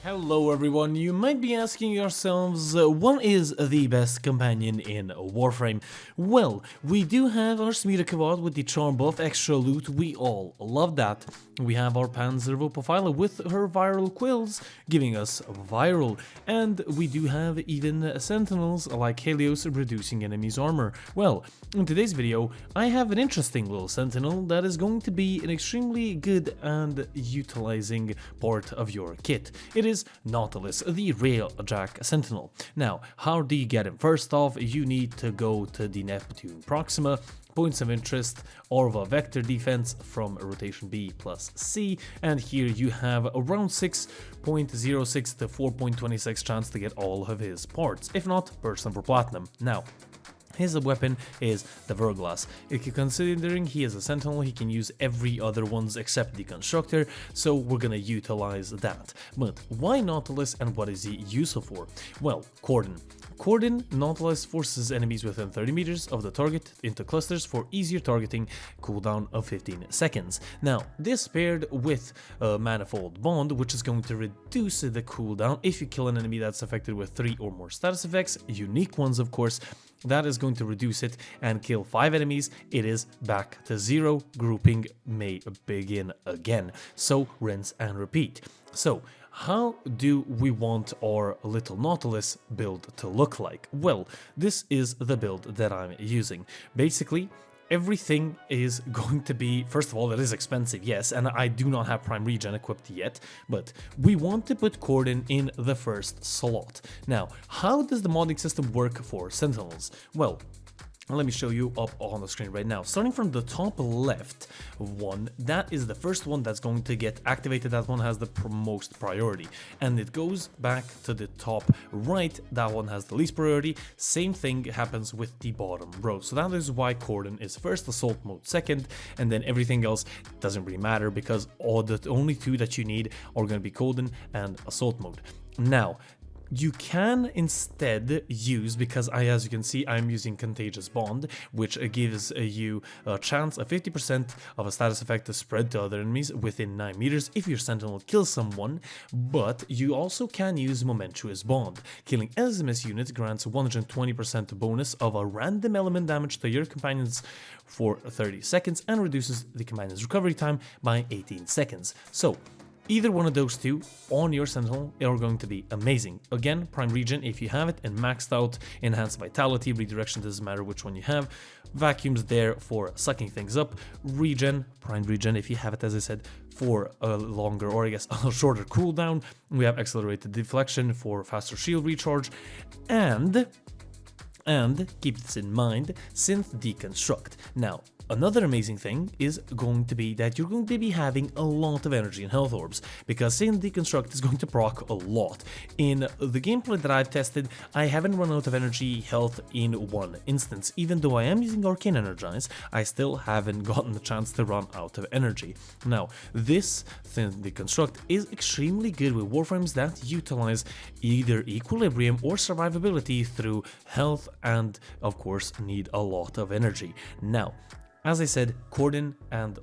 Hello everyone, you might be asking yourselves, what is the best companion in Warframe? Well, we do have our Smita Kavad with the charm buff, extra loot, we all love that. We have our Panzer Profiler with her viral quills, giving us viral, and we do have even sentinels like Helios reducing enemies' armor. Well, in today's video, I have an interesting little sentinel that is going to be an extremely good and utilizing part of your kit. It is Nautilus, the Railjack Sentinel. Now, how do you get him? First off, you need to go to the Neptune Proxima, points of interest, Orva Vector Defense from Rotation B plus C, and here you have around 6.06 to 4.26 chance to get all of his parts, if not, burst them for Platinum. Now, his weapon is the Verglass. Considering he is a sentinel, he can use every other ones except the constructor, so we're gonna utilize that. But why Nautilus and what is he useful for? Well, Cordon. Nautilus forces enemies within 30 meters of the target into clusters for easier targeting, cooldown of 15 seconds. Now, this paired with Manifold Bond, which is going to reduce the cooldown if you kill an enemy that's affected with 3 or more status effects, unique ones of course, that is going to reduce it and kill 5 enemies. It is back to 0. Grouping may begin again. So rinse and repeat. So how do we want our little Nautilus build to look like? Well, this is the build that I'm using. Basically, everything is going to be, first of all, it is expensive, yes, and I do not have Prime Regen equipped yet, but we want to put Cordon in the first slot. Now, how does the modding system work for Sentinels? Well, let me show you up on the screen right now. Starting from the top left one, that is the first one that's going to get activated. That one has the most priority. And it goes back to the top right. That one has the least priority. Same thing happens with the bottom row. So that is why Cordon is first, Assault Mode second, and then everything else doesn't really matter because the only two that you need are going to be Cordon and Assault Mode. Now, you can instead use, because as you can see, I'm using Contagious Bond, which gives you a chance of 50% of a status effect to spread to other enemies within 9 meters if your sentinel kills someone, but you also can use Momentous Bond. Killing SMS units grants 120% bonus of a random element damage to your companions for 30 seconds and reduces the companion's recovery time by 18 seconds. So, either one of those two on your sentinel are going to be amazing. Again, Prime Regen if you have it, and maxed out Enhanced Vitality, Redirection, doesn't matter which one you have. Vacuum's there for sucking things up. Regen, Prime Regen if you have it, as I said, for a longer, or I guess a shorter cooldown. We have Accelerated Deflection for faster shield recharge, and keep this in mind, Synth Deconstruct. Now, another amazing thing is going to be that you're going to be having a lot of energy and health orbs, because Synth Deconstruct is going to proc a lot. In the gameplay that I've tested, I haven't run out of energy health in one instance. Even though I am using Arcane Energize, I still haven't gotten the chance to run out of energy. Now, this Synth Deconstruct is extremely good with Warframes that utilize either equilibrium or survivability through health and, of course, need a lot of energy. Now, as I said, Cordon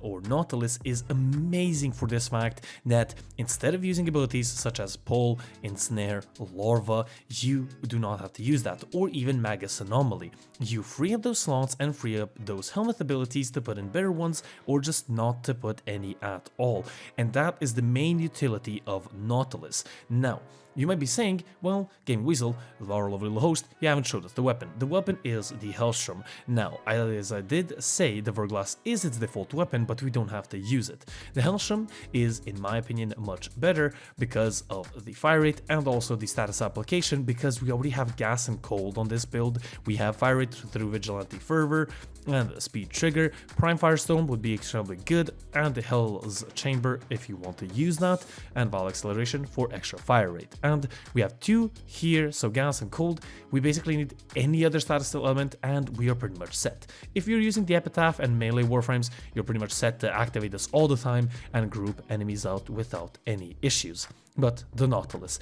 or Nautilus is amazing for this fact that instead of using abilities such as Pull, Ensnare, Larva, you do not have to use that, or even Magus Anomaly. You free up those slots and free up those Helminth abilities to put in better ones, or just not to put any at all. And that is the main utility of Nautilus. Now, you might be saying, well, Game Weasel, our lovely little host, you haven't showed us the weapon. The weapon is the Hellstrom. Now, as I did say, the Verglass is its default weapon, but we don't have to use it. The Hellstrom is, in my opinion, much better because of the fire rate and also the status application, because we already have gas and cold on this build. We have fire rate through Vigilante Fervor and Speed Trigger. Prime Firestone would be extremely good, and the Hell's Chamber if you want to use that, and Val Acceleration for extra fire rate. And we have 2 here, so gas and cold. We basically need any other status element and we are pretty much set. If you're using the Epitaph and melee Warframes, you're pretty much set to activate this all the time and group enemies out without any issues. But the Nautilus,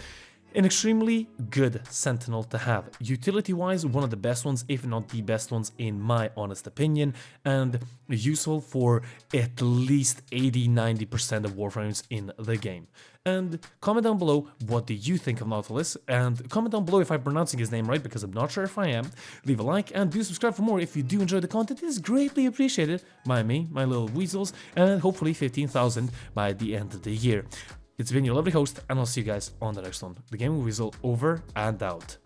An extremely good Sentinel to have. Utility-wise, one of the best ones, if not the best ones in my honest opinion, and useful for at least 80-90% of Warframes in the game. And comment down below what do you think of Nautilus, and comment down below if I'm pronouncing his name right, because I'm not sure if I am. Leave a like and do subscribe for more if you do enjoy the content. It is greatly appreciated by me, my little weasels, and hopefully 15,000 by the end of the year. It's been your lovely host, and I'll see you guys on the next one. The Gaming Weasel over and out.